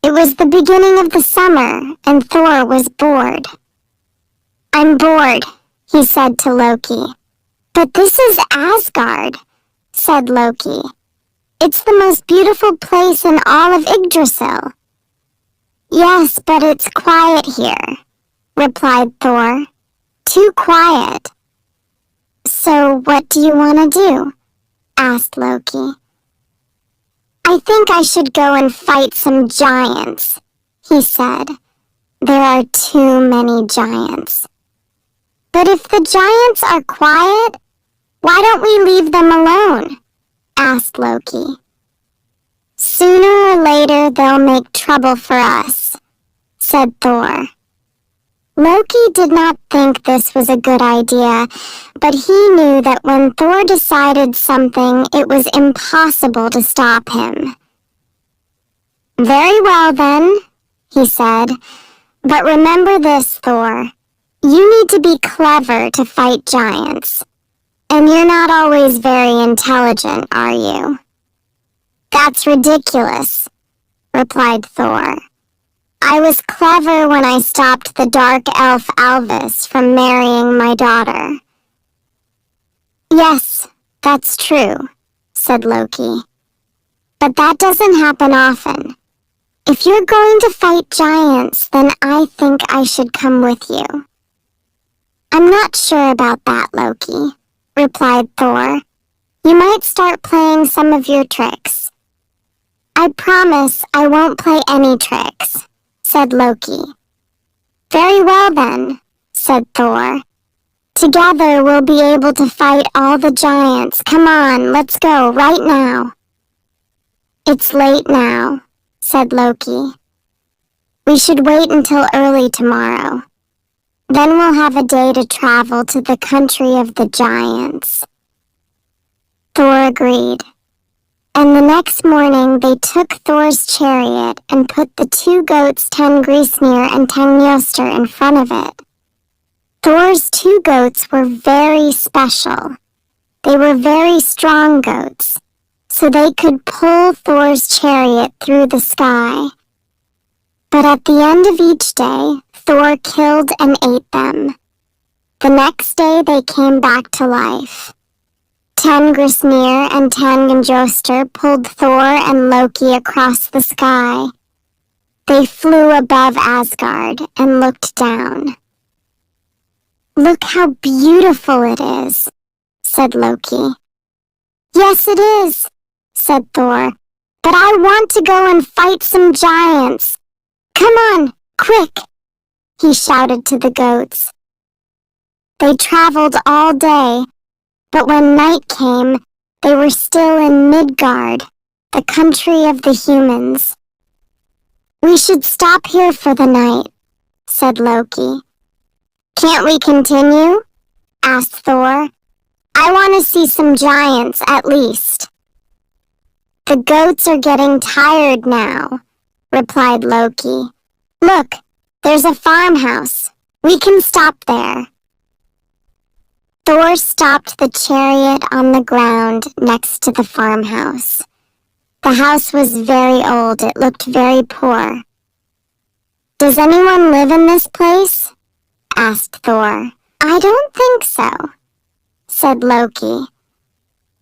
It was the beginning of the summer, and Thor was bored. "I'm bored," he said to Loki. "But this is Asgard," said Loki. "It's the most beautiful place in all of Yggdrasil." "Yes, but it's quiet here," replied Thor. "Too quiet." "So what do you want to do?" asked Loki. "I think I should go and fight some giants," he said. "There are too many giants." "But if the giants are quiet, why don't we leave them alone?" asked Loki. "Sooner or later they'll make trouble for us," said Thor. Loki did not think this was a good idea, but he knew that when Thor decided something, it was impossible to stop him. "Very well then," he said, "but remember this, Thor. You need to be clever to fight giants. And you're not always very intelligent, are you?" "That's ridiculous," replied Thor. "I was clever when I stopped the dark elf Alvis from marrying my daughter." "Yes, that's true," said Loki. "But that doesn't happen often. If you're going to fight giants, then I think I should come with you." "I'm not sure about that, Loki," replied Thor. "You might start playing some of your tricks." "I promise I won't play any tricks," said Loki. "Very well then," said Thor. "Together we'll be able to fight all the giants. Come on, let's go right now." "It's late now," said Loki. "We should wait until early tomorrow. Then we'll have a day to travel to the country of the giants." Thor agreed. And the next morning they took Thor's chariot and put the two goats Tengrisnir and Tengnjoster in front of it. Thor's two goats were very special. They were very strong goats, so they could pull Thor's chariot through the sky. But at the end of each day, Thor killed and ate them. The next day they came back to life. Tengrisnir and Tengnjoster pulled Thor and Loki across the sky. They flew above Asgard and looked down. "Look how beautiful it is," said Loki. "Yes, it is," said Thor. "But I want to go and fight some giants. Come on, quick!" he shouted to the goats. They traveled all day, but when night came, they were still in Midgard, the country of the humans. "We should stop here for the night," said Loki. "Can't we continue?" asked Thor. "I want to see some giants at least." "The goats are getting tired now," replied Loki. "Look, there's a farmhouse. We can stop there." Thor stopped the chariot on the ground next to the farmhouse. The house was very old. It looked very poor. "Does anyone live in this place?" asked Thor. "I don't think so," said Loki.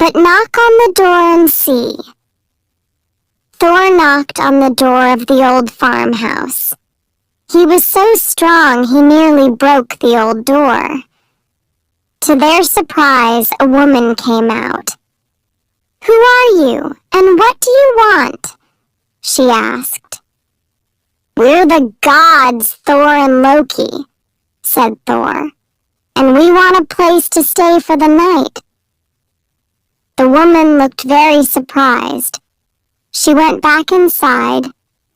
"But knock on the door and see." Thor knocked on the door of the old farmhouse. He was so strong he nearly broke the old door. To their surprise, a woman came out. "Who are you, and what do you want?" she asked. "We're the gods, Thor and Loki," said Thor, "and we want a place to stay for the night." The woman looked very surprised. She went back inside,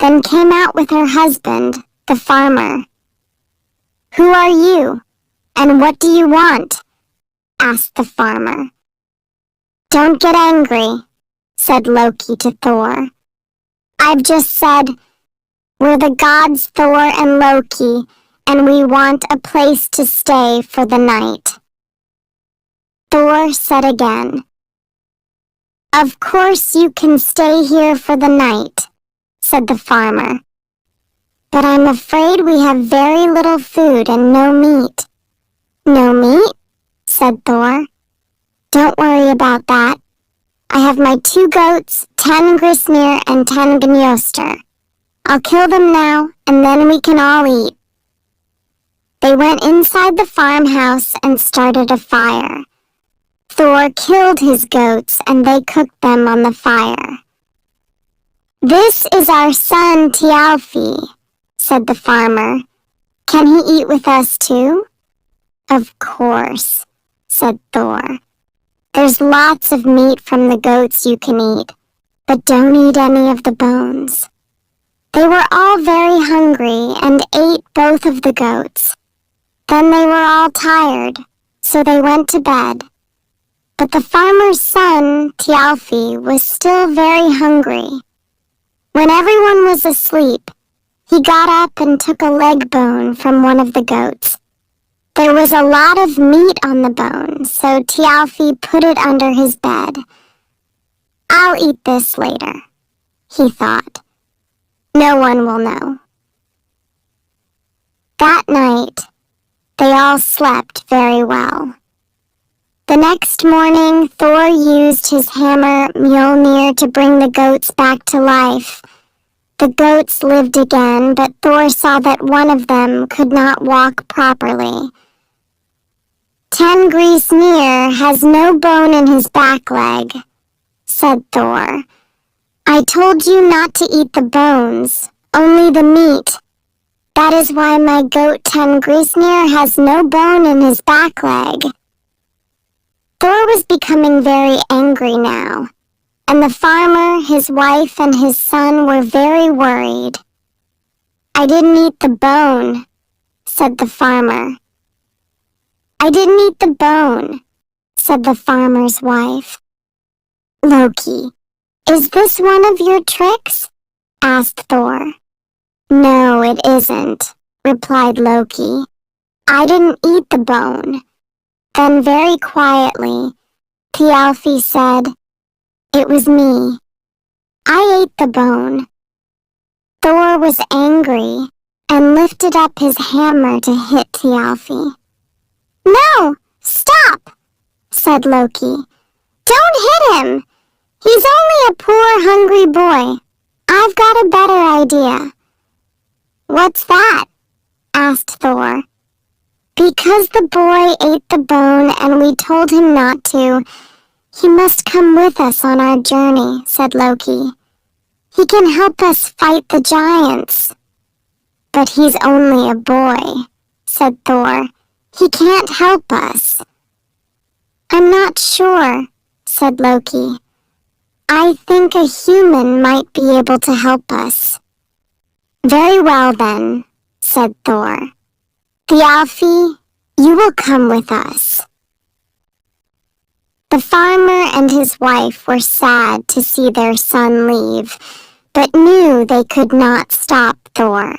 then came out with her husband, the farmer. "Who are you, and what do you want?" asked the farmer. "Don't get angry," said Loki to Thor. "I've just said, we're the gods Thor and Loki, and we want a place to stay for the night." Thor said again, "Of course you can stay here for the night," said the farmer. but I'm afraid we have very little food and no meat." "No meat?" said Thor. "Don't worry about that. I have my 2 goats, 10 Grisnir and 10 Gnjoster. I'll kill them now, and then we can all eat." They went inside the farmhouse and started a fire. Thor killed his goats and they cooked them on the fire. "This is our son Thialfi," said the farmer. "Can he eat with us too?" "Of course," said Thor. "There's lots of meat from the goats you can eat, but don't eat any of the bones." They were all very hungry and ate both of the goats. Then they were all tired, so they went to bed. But the farmer's son, Thialfi, was still very hungry. When everyone was asleep, he got up and took a leg bone from one of the goats. There was a lot of meat on the bone, so Thialfi put it under his bed. "I'll eat this later," he thought. "No one will know." That night, they all slept very well. The next morning, Thor used his hammer Mjolnir to bring the goats back to life. The goats lived again, but Thor saw that one of them could not walk properly. "10 Grisnir has no bone in his back leg," said Thor. "I told you not to eat the bones, only the meat. That is why my goat 10 Grisnir has no bone in his back leg." Thor was becoming very angry now, and the farmer, his wife, and his son were very worried. "I didn't eat the bone," said the farmer. "I didn't eat the bone," said the farmer's wife. "Loki, is this one of your tricks?" asked Thor. "No, it isn't," replied Loki. "I didn't eat the bone." Then very quietly, Thialfi said, "It was me. I ate the bone." Thor was angry and lifted up his hammer to hit Thialfi. "No, stop," said Loki. "Don't hit him. He's only a poor, hungry boy. I've got a better idea." "What's that?" asked Thor. "Because the boy ate the bone and we told him not to, he must come with us on our journey," said Loki. "He can help us fight the giants." "But he's only a boy," said Thor. "He can't help us." "I'm not sure," said Loki. "I think a human might be able to help us." "Very well then," said Thor. "Thialfi, you will come with us." The farmer and his wife were sad to see their son leave, but knew they could not stop Thor.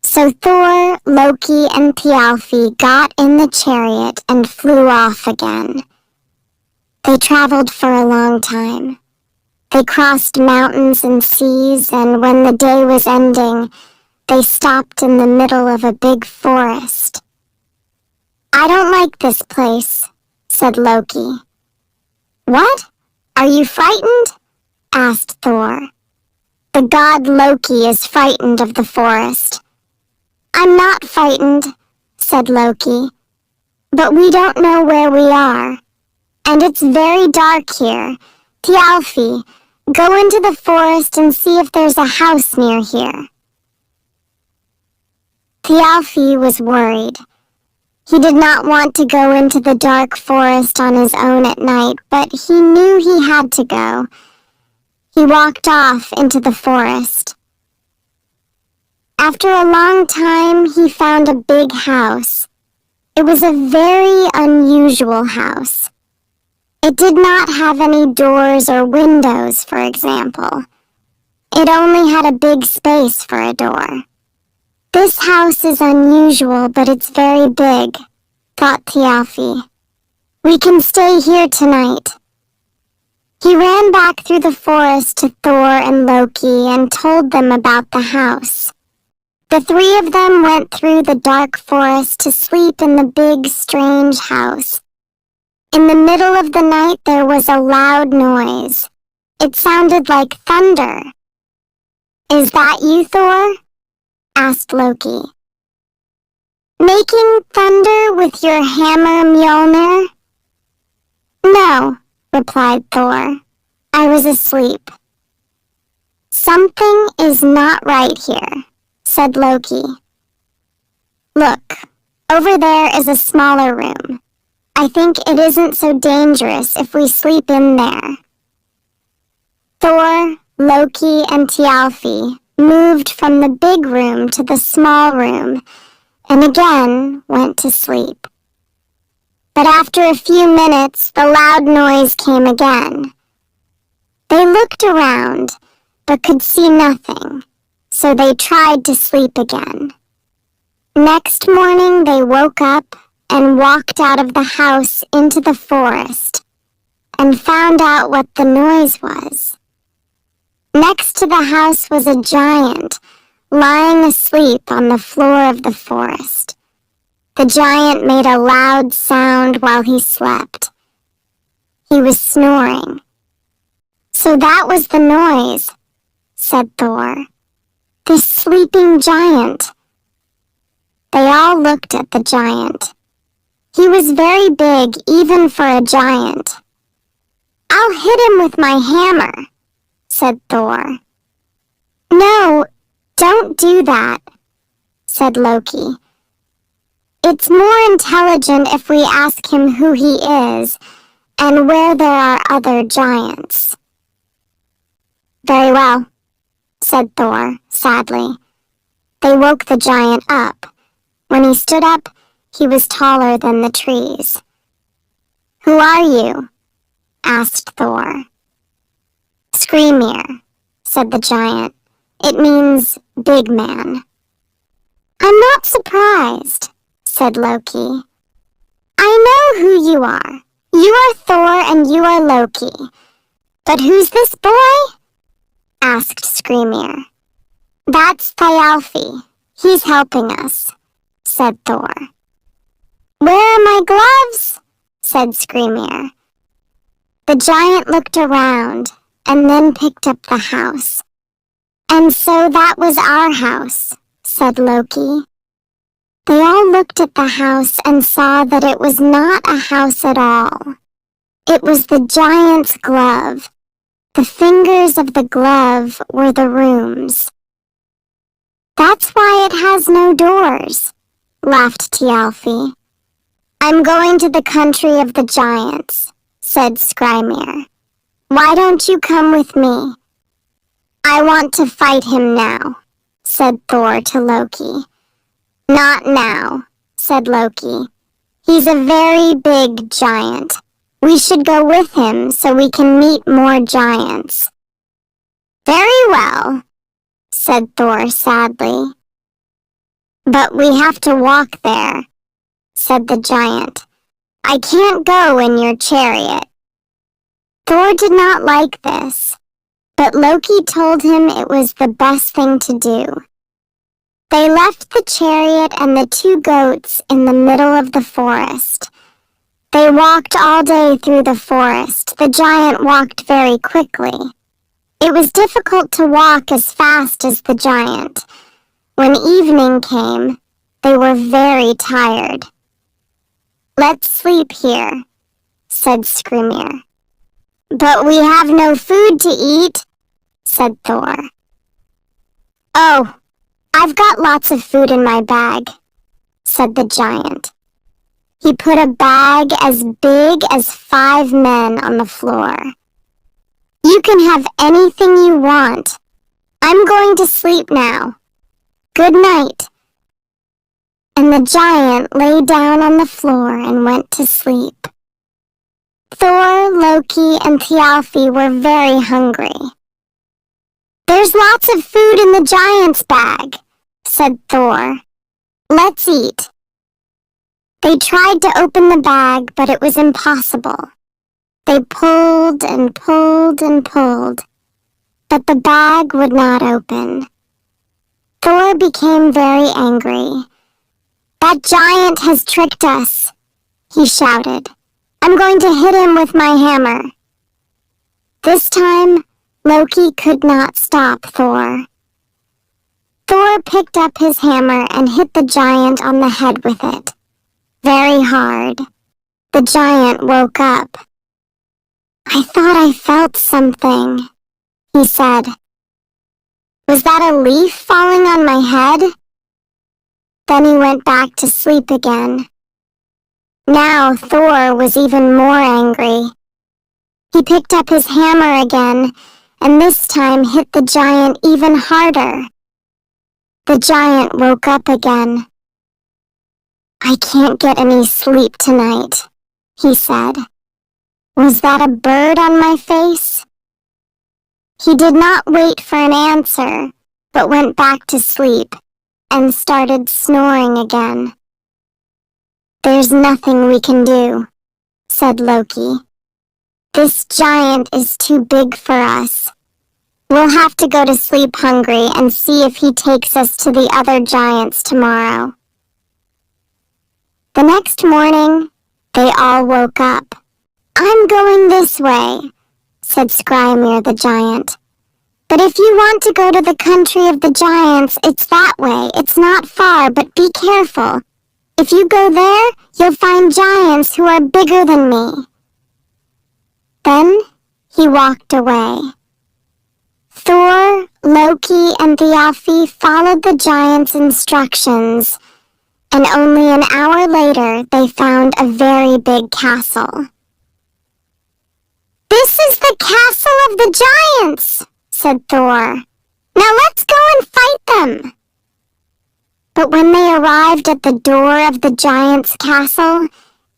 So Thor, Loki, and Thialfi got in the chariot and flew off again. They traveled for a long time. They crossed mountains and seas, and when the day was ending, they stopped in the middle of a big forest. "I don't like this place," said Loki. "What? Are you frightened?" asked Thor. "The god Loki is frightened of the forest." "I'm not frightened," said Loki. "But we don't know where we are. And it's very dark here. Thialfi, go into the forest and see if there's a house near here." Thialfi was worried. He did not want to go into the dark forest on his own at night, but he knew he had to go. He walked off into the forest. After a long time, he found a big house. It was a very unusual house. It did not have any doors or windows, for example. It only had a big space for a door. "This house is unusual, but it's very big," thought Thialfi. "We can stay here tonight." He ran back through the forest to Thor and Loki and told them about the house. The three of them went through the dark forest to sleep in the big, strange house. In the middle of the night, there was a loud noise. It sounded like thunder. "Is that you, Thor?" asked Loki. "Making thunder with your hammer, Mjolnir?" "No," replied Thor. "I was asleep." "Something is not right here," said Loki. "Look, over there is a smaller room. I think it isn't so dangerous if we sleep in there." Thor, Loki, and Thjalfi moved from the big room to the small room and again went to sleep. But after a few minutes, the loud noise came again. They looked around, but could see nothing, so they tried to sleep again. Next morning, they woke up and walked out of the house into the forest and found out what the noise was. Next to the house was a giant lying asleep on the floor of the forest. The giant made a loud sound while he slept. He was snoring. "So that was the noise," said Thor. "This sleeping giant." They all looked at the giant. He was very big, even for a giant. "I'll hit him with my hammer," said Thor. "No, don't do that," said Loki. "It's more intelligent if we ask him who he is and where there are other giants." "Very well," said Thor, sadly. They woke the giant up. When he stood up, he was taller than the trees. "Who are you?" asked Thor. "Skrymir," said the giant. "It means big man." "I'm not surprised," said Loki. "I know who you are. You are Thor and you are Loki. But who's this boy?" asked Skrymir. "That's Thjalfi. He's helping us," said Thor. "Where are my gloves?" said Skrymir. The giant looked around and then picked up the house. "And so that was our house," said Loki. They all looked at the house and saw that it was not a house at all. It was the giant's glove. The fingers of the glove were the rooms. "That's why it has no doors," laughed Thjalfi. "I'm going to the country of the giants," said Skrymir. "Why don't you come with me?" "I want to fight him now," said Thor to Loki. "Not now," said Loki. "He's a very big giant. We should go with him so we can meet more giants." "Very well," said Thor sadly. "But we have to walk there," said the giant. "I can't go in your chariot." Thor did not like this, but Loki told him it was the best thing to do. They left the chariot and the two goats in the middle of the forest. They walked all day through the forest. The giant walked very quickly. It was difficult to walk as fast as the giant. When evening came, they were very tired. "Let's sleep here," said Skrymir. "But we have no food to eat," said Thor. "Oh, I've got lots of food in my bag," said the giant. He put a bag as big as 5 men on the floor. "You can have anything you want. I'm going to sleep now. Good night." And the giant lay down on the floor and went to sleep. Thor, Loki, and Thjalfi were very hungry. "There's lots of food in the giant's bag," said Thor. "Let's eat." They tried to open the bag, but it was impossible. They pulled and pulled and pulled, but the bag would not open. Thor became very angry. "That giant has tricked us," he shouted. "I'm going to hit him with my hammer." This time, Loki could not stop Thor. Thor picked up his hammer and hit the giant on the head with it. Very hard. The giant woke up. "I thought I felt something," he said. "Was that a leaf falling on my head?" Then he went back to sleep again. Now Thor was even more angry. He picked up his hammer again, and this time hit the giant even harder. The giant woke up again. "I can't get any sleep tonight," he said. "Was that a bird on my face?" He did not wait for an answer, but went back to sleep and started snoring again. "There's nothing we can do," said Loki. "This giant is too big for us. We'll have to go to sleep hungry and see if he takes us to the other giants tomorrow." The next morning, they all woke up. "I'm going this way," said Skrymir the giant. "But if you want to go to the country of the giants, it's that way. It's not far, but be careful. If you go there, you'll find giants who are bigger than me." Then he walked away. Thor, Loki, and Thialfi followed the giant's instructions, and only an hour later they found a very big castle. "This is the castle of the giants," said Thor. "Now let's go and fight them." But when they arrived at the door of the giant's castle,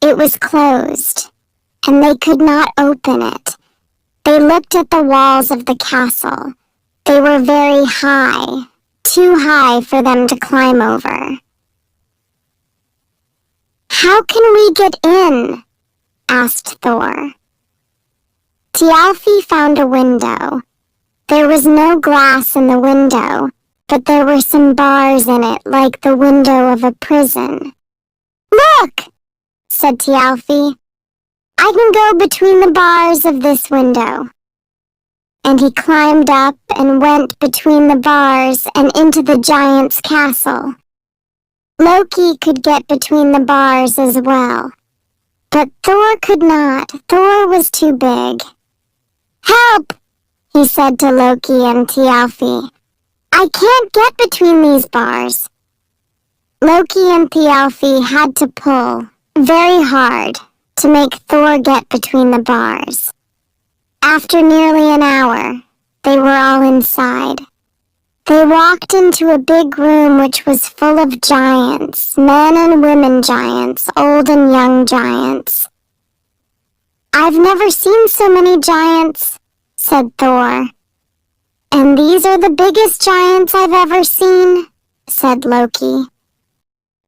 it was closed, and they could not open it. They looked at the walls of the castle. They were very high, too high for them to climb over. "How can we get in?" asked Thor. Thialfi found a window. There was no glass in the window, but there were some bars in it like the window of a prison. "Look," said Thialfi. "I can go between the bars of this window." And he climbed up and went between the bars and into the giant's castle. Loki could get between the bars as well. But Thor could not. Thor was too big. "Help!" he said to Loki and Thialfi. "I can't get between these bars." Loki and Thialfi had to pull very hard to make Thor get between the bars. After nearly an hour, they were all inside. They walked into a big room which was full of giants, men and women giants, old and young giants. "I've never seen so many giants," said Thor. "And these are the biggest giants I've ever seen," said Loki.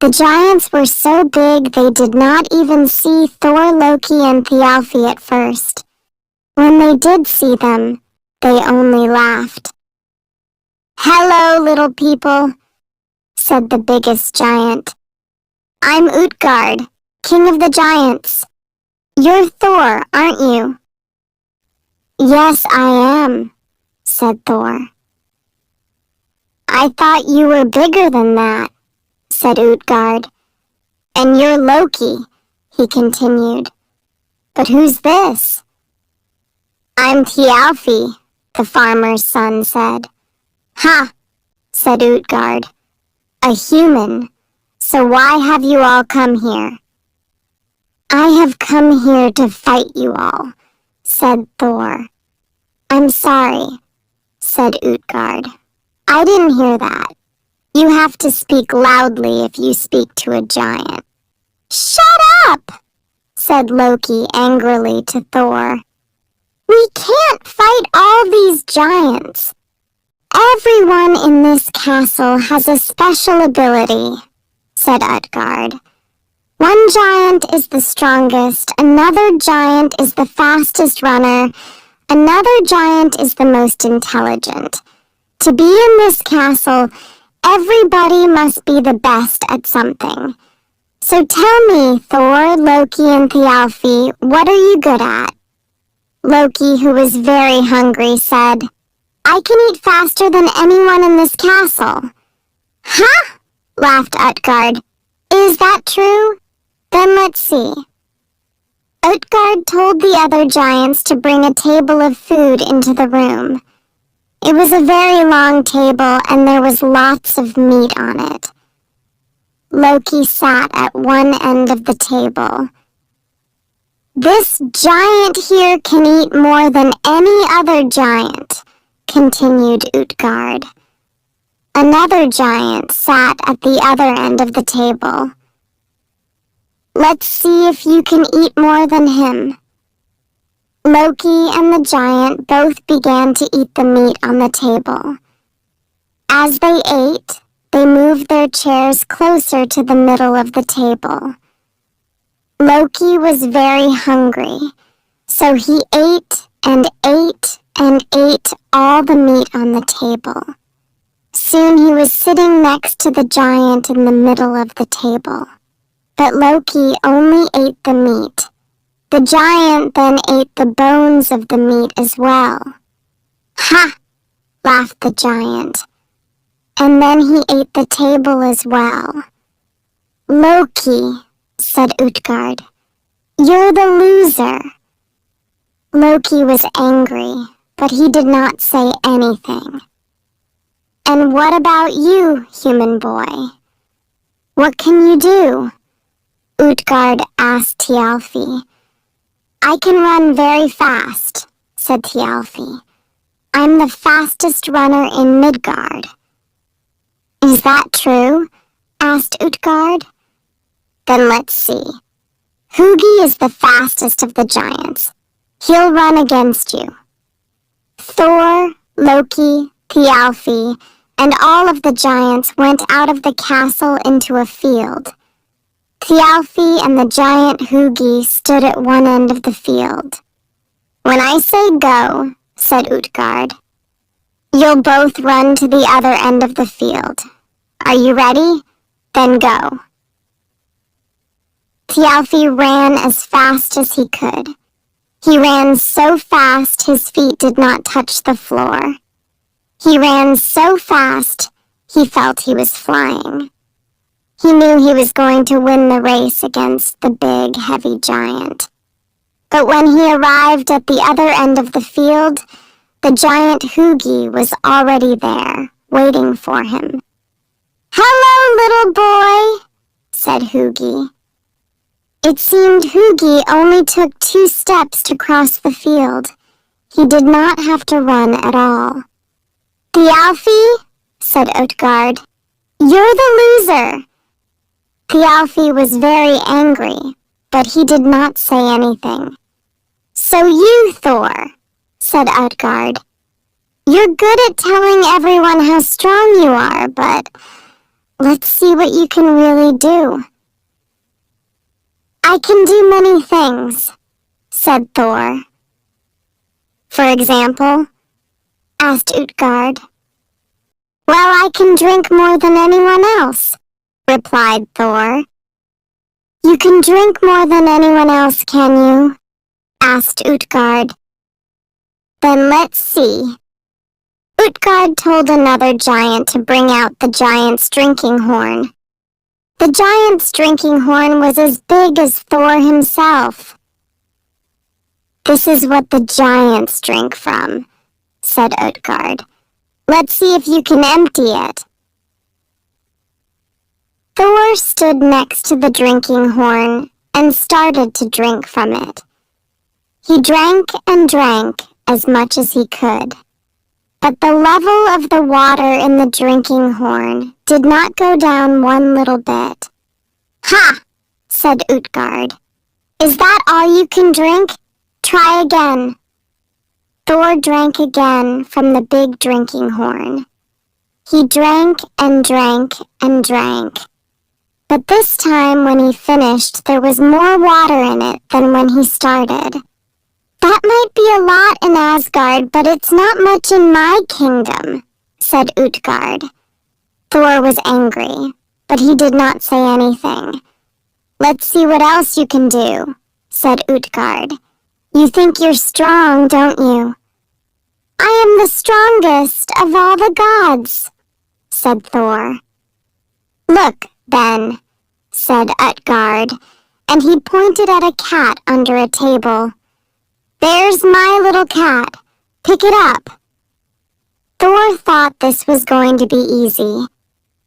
The giants were so big they did not even see Thor, Loki, and Thialfi at first. When they did see them, they only laughed. "Hello, little people," said the biggest giant. "I'm Utgard, king of the giants. You're Thor, aren't you?" "Yes, I am," said Thor. "I thought you were bigger than that," said Utgard. "And you're Loki," he continued. "But who's this?" "I'm Thialfi," the farmer's son said. "Ha," said Utgard. "A human. So why have you all come here?" "I have come here to fight you all," said Thor. "I'm sorry," said Utgard. "I didn't hear that. You have to speak loudly if you speak to a giant." "Shut up!" said Loki angrily to Thor. "We can't fight all these giants. Everyone in this castle has a special ability," said Utgard. "One giant is the strongest, another giant is the fastest runner, another giant is the most intelligent. To be in this castle, Everybody must be the best at something. So tell me, Thor, Loki, and Thialfi, what are you good at? Loki, who was very hungry, said, I can eat faster than anyone in this castle. Huh? Laughed Utgard. Is that true? Then let's see. Utgard told the other giants to bring a table of food into the room. It was a very long table and there was lots of meat on it. Loki sat at one end of the table. This giant here can eat more than any other giant, continued Utgard. Another giant sat at the other end of the table. Let's see if you can eat more than him. Loki and the giant both began to eat the meat on the table. As they ate, they moved their chairs closer to the middle of the table. Loki was very hungry, so he ate and ate and ate all the meat on the table. Soon he was sitting next to the giant in the middle of the table. But Loki only ate the meat. The giant then ate the bones of the meat as well. Ha! Laughed the giant. And then he ate the table as well. Loki, said Utgard, you're the loser. Loki was angry, but he did not say anything. And what about you, human boy? What can you do? Utgard asked Thialfi. I can run very fast, said Thialfi. I'm the fastest runner in Midgard. Is that true? Asked Utgard. Then let's see. Hugi is the fastest of the giants. He'll run against you. Thor, Loki, Thialfi, and all of the giants went out of the castle into a field. Thialfi and the giant Hugi stood at one end of the field. When I say go, said Utgard, you'll both run to the other end of the field. Are you ready? Then go. Thialfi ran as fast as he could. He ran so fast his feet did not touch the floor. He ran so fast he felt he was flying. He knew he was going to win the race against the big, heavy giant. But when he arrived at the other end of the field, the giant Hugi was already there, waiting for him. Hello, little boy, said Hugi. It seemed Hugi only took 2 steps to cross the field. He did not have to run at all. Thialfi, said Utgard, you're the loser. Thialfi was very angry, but he did not say anything. So you, Thor, said Utgard. You're good at telling everyone how strong you are, but let's see what you can really do. I can do many things, said Thor. For example, asked Utgard. Well, I can drink more than anyone else, replied Thor. You can drink more than anyone else, can you? Asked Utgard. Then let's see. Utgard told another giant to bring out the giant's drinking horn. The giant's drinking horn was as big as Thor himself. This is what the giants drink from, said Utgard. Let's see if you can empty it. Thor stood next to the drinking horn and started to drink from it. He drank and drank as much as he could. But the level of the water in the drinking horn did not go down one little bit. Ha! Said Utgard. Is that all you can drink? Try again. Thor drank again from the big drinking horn. He drank and drank and drank. But this time when he finished, there was more water in it than when he started. That might be a lot in Asgard, but it's not much in my kingdom, said Utgard. Thor Thor was angry, but he did not say anything. "Let's see what else you can do," said Utgard. "You think you're strong, don't you?" "I am the strongest of all the gods," said Thor. "Look, then," said Utgard, and he pointed at a cat under a table. "There's my little cat. Pick it up." Thor thought this was going to be easy.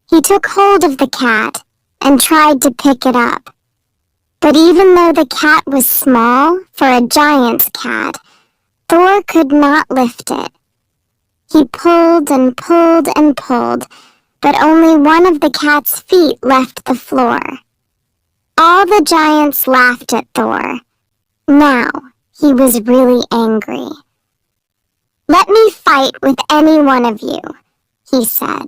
He took hold of the cat and tried to pick it up. But even though the cat was small for a giant's cat, Thor could not lift it. He pulled and pulled and pulled, but only one of the cat's feet left the floor. All the giants laughed at Thor. Now he was really angry. "Let me fight with any one of you," he said.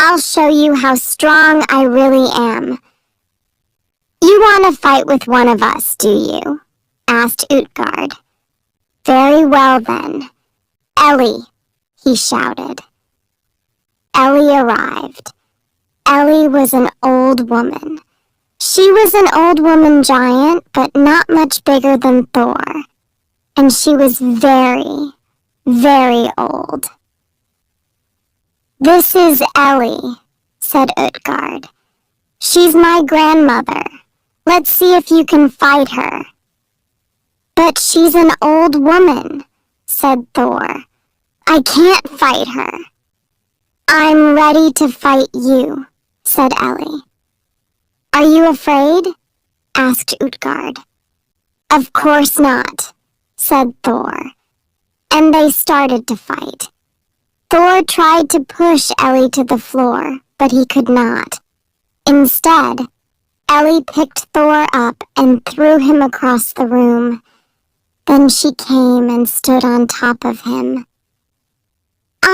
"I'll show you how strong I really am." "You want to fight with one of us, do you?" asked Utgard. "Very well then. Ellie," he shouted. Ellie arrived. Ellie was an old woman. She was an old woman giant, but not much bigger than Thor. And she was very, very old. "This is Ellie," said Utgard. "She's my grandmother. Let's see if you can fight her." "But she's an old woman," said Thor. "I can't fight her." "I'm ready to fight you," said Ellie. "Are you afraid?" asked Utgard. "Of course not," said Thor. And they started to fight. Thor tried to push Ellie to the floor, but he could not. Instead, Ellie picked Thor up and threw him across the room. Then she came and stood on top of him.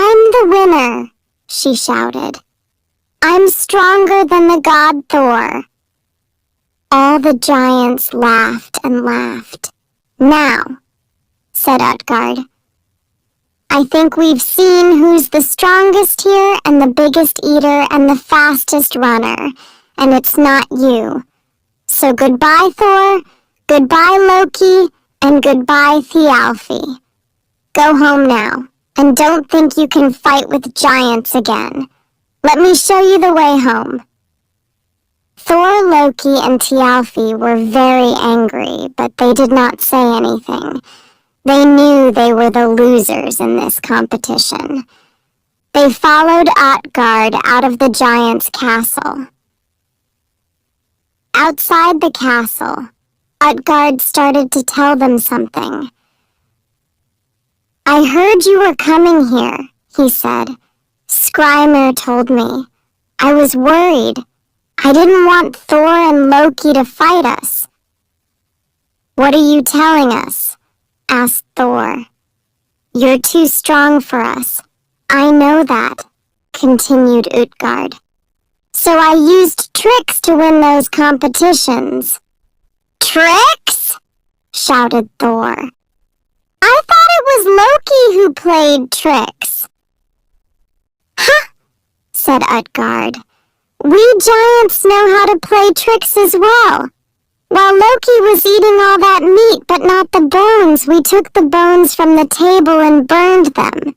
"I'm the winner," she shouted. "I'm stronger than the god Thor." All the giants laughed and laughed. "Now," said Utgard, "I think we've seen who's the strongest here and the biggest eater and the fastest runner, and it's not you. So goodbye, Thor, goodbye, Loki, and goodbye, Thialfi. Go home now, and don't think you can fight with giants again. Let me show you the way home." Thor, Loki, and Thialfi were very angry, but they did not say anything. They knew they were the losers in this competition. They followed Utgard out of the giant's castle. Outside the castle, Utgard started to tell them something. "I heard you were coming here," he said. "Skrymer told me. I was worried. I didn't want Thor and Loki to fight us." "What are you telling us?" asked Thor. "You're too strong for us. I know that," continued Utgard. "So I used tricks to win those competitions." "Tricks?" shouted Thor. "I thought it was Loki who played tricks." "Huh," said Utgard. "We giants know how to play tricks as well. While Loki was eating all that meat but not the bones, we took the bones from the table and burned them.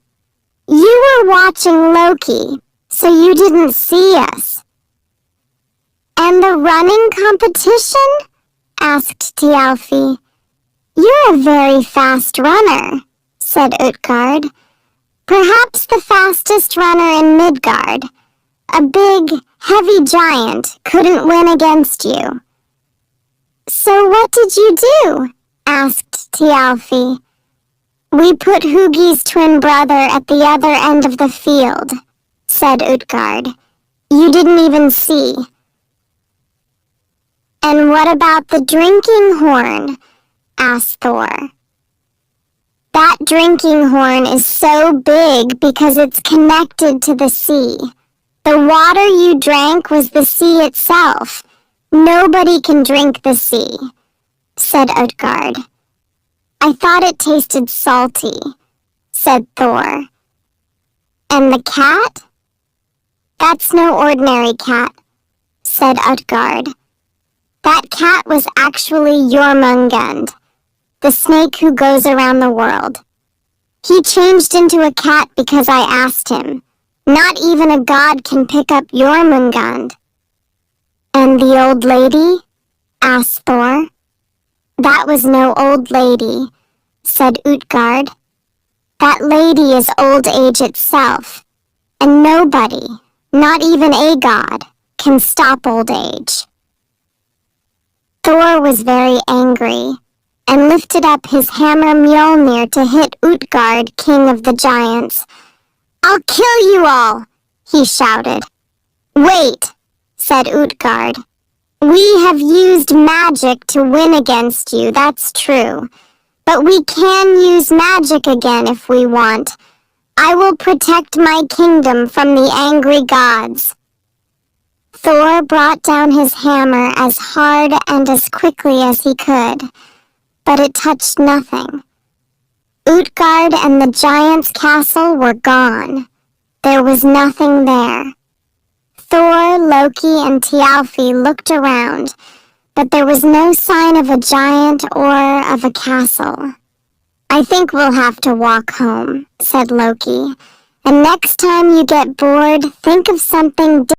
You were watching Loki, so you didn't see us." "And the running competition?" asked Thialfi. "You're a very fast runner," said Utgard. "Perhaps the fastest runner in Midgard. A big, heavy giant couldn't win against you." "So what did you do?" asked Thialfi. "We put Hugi's twin brother at the other end of the field," said Utgard. "You didn't even see." "And what about the drinking horn?" asked Thor. "That drinking horn is so big because it's connected to the sea. The water you drank was the sea itself. Nobody can drink the sea," said Utgard. "I thought it tasted salty," said Thor. "And the cat?" "That's no ordinary cat," said Utgard. "That cat was actually Jormungand, the snake who goes around the world. He changed into a cat because I asked him. Not even a god can pick up Jormungand." "And the old lady?" asked Thor. "That was no old lady," said Utgard. "That lady is old age itself, and nobody, not even a god, can stop old age." Thor was very angry and lifted up his hammer Mjolnir to hit Utgard, king of the giants. "I'll kill you all!" he shouted. "Wait," said Utgard. "We have used magic to win against you, that's true. But we can use magic again if we want. I will protect my kingdom from the angry gods." Thor brought down his hammer as hard and as quickly as he could, but it touched nothing. Utgard and the giant's castle were gone. There was nothing there. Thor, Loki, and Thjalfi looked around, but there was no sign of a giant or of a castle. "I think we'll have to walk home," said Loki. "And next time you get bored, think of something different."